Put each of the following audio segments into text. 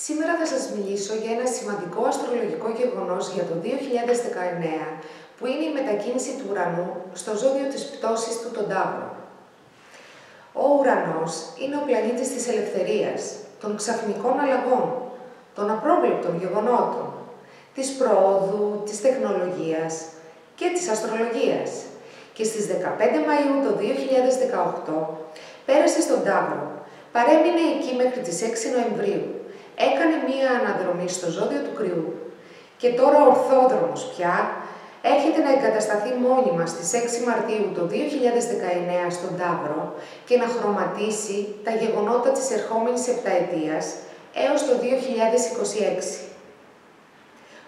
Σήμερα θα σας μιλήσω για ένα σημαντικό αστρολογικό γεγονός για το 2019, που είναι η μετακίνηση του ουρανού στο ζώδιο της πτώσης του, τον Ταύρο. Ο ουρανός είναι ο πλανήτης της ελευθερίας, των ξαφνικών αλλαγών, των απρόβλεπτων γεγονότων, της προόδου, της τεχνολογίας και της αστρολογίας. Και στις 15 Μαΐου το 2018 πέρασε στον Ταύρο, παρέμεινε εκεί μέχρι τις 6 Νοεμβρίου. Έκανε μία αναδρομή στο ζώδιο του Κρυού και τώρα ορθόδρομος πια έρχεται να εγκατασταθεί μόνιμα στις 6 Μαρτίου το 2019 στον Ταύρο και να χρωματίσει τα γεγονότα της ερχόμενης επταετίας έως το 2026.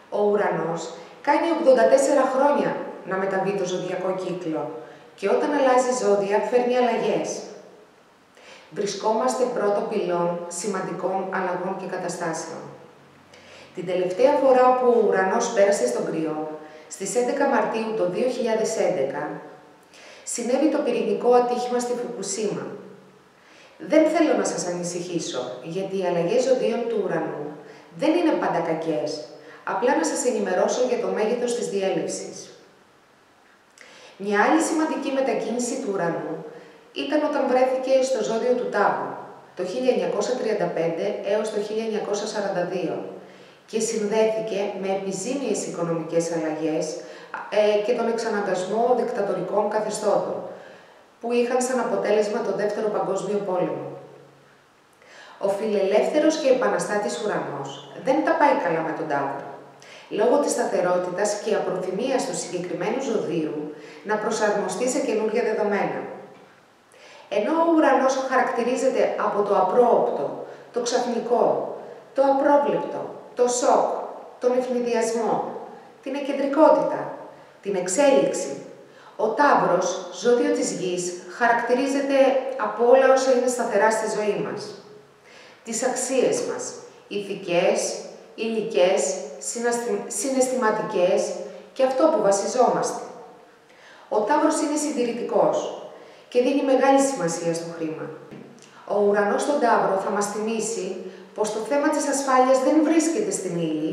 Ο ουρανός κάνει 84 χρόνια να μεταβεί το ζωδιακό κύκλο και όταν αλλάζει ζώδια φέρνει αλλαγές. Βρισκόμαστε πρώτο πυλών σημαντικών αλλαγών και καταστάσεων. Την τελευταία φορά που ο ουρανός πέρασε στον Κρυό, στις 11 Μαρτίου το 2011, συνέβη το πυρηνικό ατύχημα στη Φουκουσίμα. Δεν θέλω να σας ανησυχήσω, γιατί οι αλλαγές ζωδίων του ουρανού δεν είναι πάντα κακές, απλά να σας ενημερώσω για το μέγεθος της διέλευσης. Μια άλλη σημαντική μετακίνηση του ουρανού ήταν όταν βρέθηκε στο ζώδιο του Ταύρου, το 1935 έως το 1942 και συνδέθηκε με επιζήμιες οικονομικές αλλαγές και τον εξαναγκασμό δικτατορικών καθεστώτων, που είχαν σαν αποτέλεσμα τον Δεύτερο Παγκόσμιο Πόλεμο. Ο φιλελεύθερος και επαναστάτης ουρανός δεν τα πάει καλά με τον Ταύρο, λόγω της σταθερότητας και απροθυμίας του συγκεκριμένου ζωδίου να προσαρμοστεί σε καινούργια δεδομένα. Ενώ ο ουρανός χαρακτηρίζεται από το απρόοπτο, το ξαφνικό, το απρόβλεπτο, το σοκ, τον ευνηδιασμό, την εκκεντρικότητα, την εξέλιξη, ο Ταύρος, ζώδιο της Γης, χαρακτηρίζεται από όλα όσα είναι σταθερά στη ζωή μας. Τις αξίες μας, ηθικές, υλικές, συναισθηματικές και αυτό που βασιζόμαστε. Ο Ταύρος είναι συντηρητικός και δίνει μεγάλη σημασία στο χρήμα. Ο ουρανός στον Ταύρο θα μας θυμίσει πως το θέμα της ασφάλειας δεν βρίσκεται στην ύλη,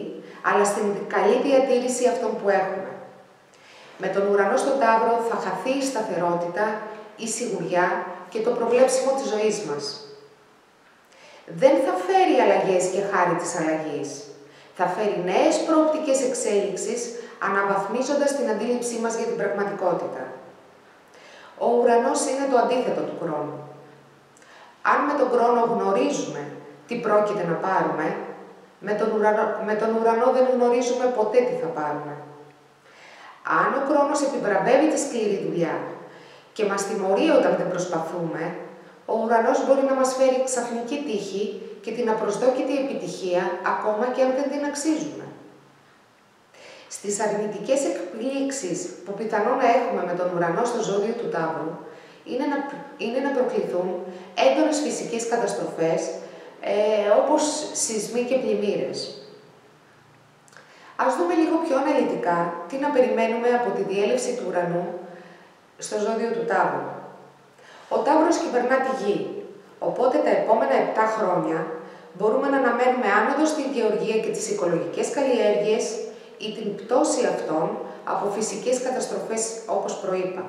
αλλά στην καλή διατήρηση αυτών που έχουμε. Με τον ουρανό στον Ταύρο θα χαθεί η σταθερότητα, η σιγουριά και το προβλέψιμο της ζωής μας. Δεν θα φέρει αλλαγές και χάρη της αλλαγής. Θα φέρει νέες προοπτικές εξέλιξης, αναβαθμίζοντας την αντίληψή μας για την πραγματικότητα. Ο ουρανός είναι το αντίθετο του χρόνου. Αν με τον χρόνο γνωρίζουμε τι πρόκειται να πάρουμε, με τον ουρανό δεν γνωρίζουμε ποτέ τι θα πάρουμε. Αν ο χρόνος επιβραβεύει τη σκληρή δουλειά και μας τιμωρεί όταν δεν προσπαθούμε, ο ουρανός μπορεί να μας φέρει ξαφνική τύχη και την απροσδόκητη επιτυχία, ακόμα και αν δεν την αξίζουμε. Στις αρνητικές εκπλήξεις που πιθανόν να έχουμε με τον ουρανό στο ζώδιο του Ταύρου, είναι να προκληθούν έντονες φυσικές καταστροφές, όπως σεισμοί και πλημμύρες. Ας δούμε λίγο πιο αναλυτικά τι να περιμένουμε από τη διέλευση του ουρανού στο ζώδιο του Ταύρου. Ο Ταύρος κυβερνά τη Γη, οπότε τα επόμενα 7 χρόνια μπορούμε να αναμένουμε άνοδο στην γεωργία και τις οικολογικές καλλιέργειες ή την πτώση αυτών από φυσικές καταστροφές, όπως προείπα.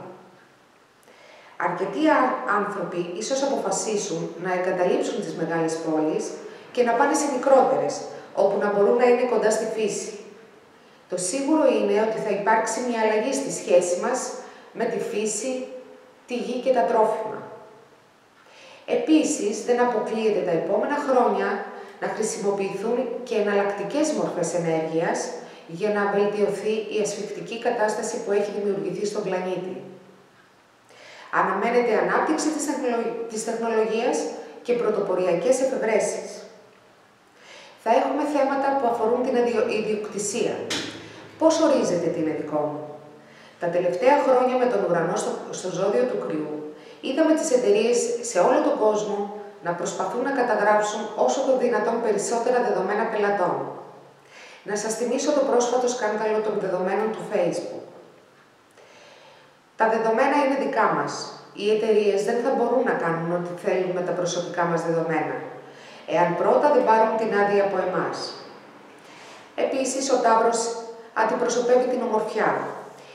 Αρκετοί άνθρωποι ίσως αποφασίσουν να εγκαταλείψουν τις μεγάλες πόλεις και να πάνε σε μικρότερες, όπου να μπορούν να είναι κοντά στη φύση. Το σίγουρο είναι ότι θα υπάρξει μια αλλαγή στη σχέση μας με τη φύση, τη γη και τα τρόφιμα. Επίσης, δεν αποκλείεται τα επόμενα χρόνια να χρησιμοποιηθούν και εναλλακτικές μορφές ενέργειας για να βελτιωθεί η ασφυκτική κατάσταση που έχει δημιουργηθεί στον πλανήτη. Αναμένεται ανάπτυξη της τεχνολογίας και πρωτοποριακές εφευρέσεις. Θα έχουμε θέματα που αφορούν την ιδιοκτησία. Πώς ορίζεται τι είναι δικό μου? Τα τελευταία χρόνια με τον ουρανό στο ζώδιο του Κρυού, είδαμε τις εταιρείες σε όλο τον κόσμο να προσπαθούν να καταγράψουν όσο το δυνατόν περισσότερα δεδομένα πελατών. Να σας θυμίσω το πρόσφατο σκάνδαλο των δεδομένων του Facebook. Τα δεδομένα είναι δικά μας. Οι εταιρείες δεν θα μπορούν να κάνουν ό,τι θέλουν με τα προσωπικά μας δεδομένα. εάν πρώτα δεν πάρουν την άδεια από εμάς. Επίσης, ο Ταύρος αντιπροσωπεύει την ομορφιά.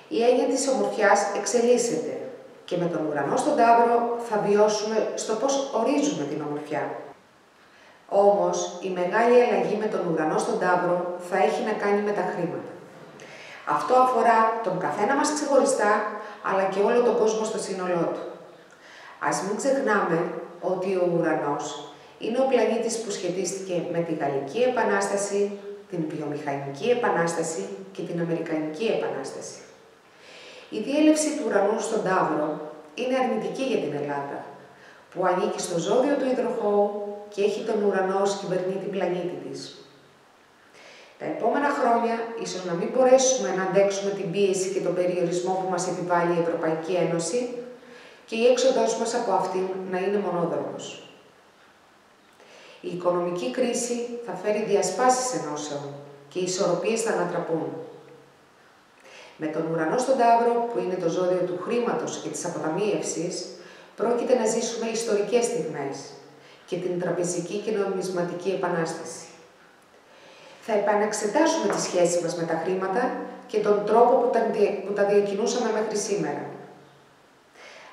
Η έννοια της ομορφιάς εξελίσσεται και με τον ουρανό στον Ταύρο θα βιώσουμε στο πώς ορίζουμε την ομορφιά. Όμως, η μεγάλη αλλαγή με τον ουρανό στον Ταύρο θα έχει να κάνει με τα χρήματα. Αυτό αφορά τον καθένα μας ξεχωριστά, αλλά και όλο τον κόσμο στο σύνολό του. Ας μην ξεχνάμε ότι ο ουρανός είναι ο πλανήτης που σχετίστηκε με τη Γαλλική Επανάσταση, την Βιομηχανική Επανάσταση και την Αμερικανική Επανάσταση. Η διέλευση του ουρανού στον Ταύρο είναι αρνητική για την Ελλάδα, που ανήκει στο ζώδιο του υδροχόου και έχει τον ουρανό ως κυβερνήτη πλανήτη της. Τα επόμενα χρόνια ίσως να μην μπορέσουμε να αντέξουμε την πίεση και τον περιορισμό που μας επιβάλλει η Ευρωπαϊκή Ένωση και η έξοδός μας από αυτήν να είναι μονόδρομος. Η οικονομική κρίση θα φέρει διασπάσεις ενώσεων και οι ισορροπίες θα ανατραπούν. Με τον ουρανό στον Ταύρο, που είναι το ζώδιο του χρήματος και της αποταμίευσης, πρόκειται να ζήσουμε ιστορικές στιγμές και την τραπεζική και νομισματική επανάσταση. Θα επαναξετάσουμε τη σχέση μας με τα χρήματα και τον τρόπο που τα διακινούσαμε μέχρι σήμερα.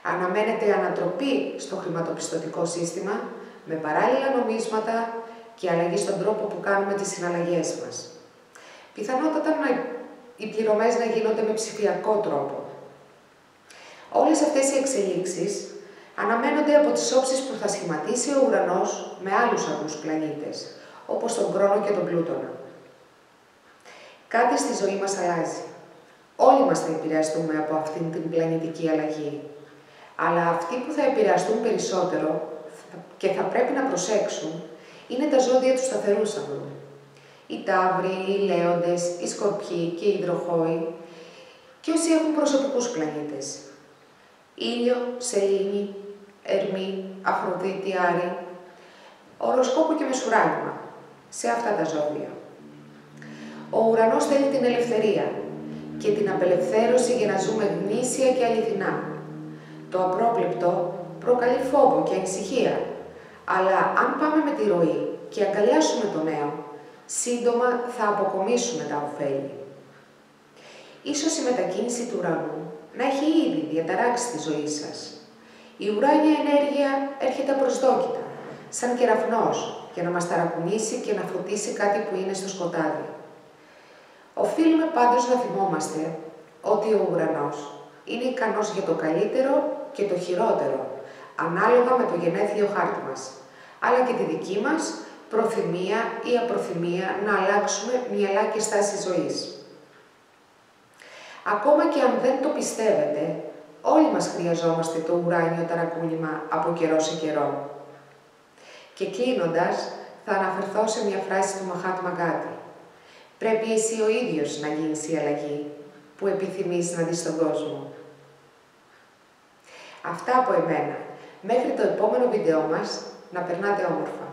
Αναμένεται ανατροπή στο χρηματοπιστωτικό σύστημα, με παράλληλα νομίσματα και αλλαγή στον τρόπο που κάνουμε τις συναλλαγές μας. Πιθανότατα οι πληρωμές να γίνονται με ψηφιακό τρόπο. Όλες αυτές οι εξελίξεις αναμένονται από τις όψεις που θα σχηματίσει ο ουρανός με άλλους αγνούς πλανήτες, όπως τον Κρόνο και τον Πλούτονα. Κάτι στη ζωή μας αλλάζει. Όλοι μας θα επηρεαστούμε από αυτήν την πλανητική αλλαγή. Αλλά αυτοί που θα επηρεαστούν περισσότερο και θα πρέπει να προσέξουν είναι τα ζώδια του σταθερού σταυρού. Οι Ταύροι, οι Λέοντες, οι Σκορπιοί και οι Υδροχόοι και όσοι έχουν προσωπικούς πλανήτες. Ήλιο, Σελήνη, Ερμή, Αφροδίτη, Άρη, οροσκόπο και μεσουράγμα σε αυτά τα ζώδια. Ο ουρανός θέλει την ελευθερία και την απελευθέρωση για να ζούμε γνήσια και αληθινά. Το απρόβλεπτο προκαλεί φόβο και ανησυχία, αλλά αν πάμε με τη ροή και αγκαλιάσουμε το νέο, σύντομα θα αποκομίσουμε τα ωφέλη. Ίσως η μετακίνηση του ουρανού να έχει ήδη διαταράξει τη ζωή σας. Η ουράνια ενέργεια έρχεται απροσδόκητα, σαν κεραυνός, για να μας ταρακουνήσει και να φωτίσει κάτι που είναι στο σκοτάδι. Οφείλουμε πάντως να θυμόμαστε ότι ο ουρανός είναι ικανός για το καλύτερο και το χειρότερο, ανάλογα με το γενέθλιο χάρτη μας, αλλά και τη δική μας προθυμία ή απροθυμία να αλλάξουμε μυαλά και στάση ζωής. Ακόμα και αν δεν το πιστεύετε, όλοι μας χρειαζόμαστε το ουράνιο ταρακούνημα από καιρό σε καιρό. Και κλείνοντας, θα αναφερθώ σε μια φράση του Μαχάτμα Γκάντι. Πρέπει εσύ ο ίδιος να γίνεις η αλλαγή που επιθυμείς να δεις στον κόσμο. Αυτά από εμένα. Μέχρι το επόμενο βίντεο μας, να περνάτε όμορφα.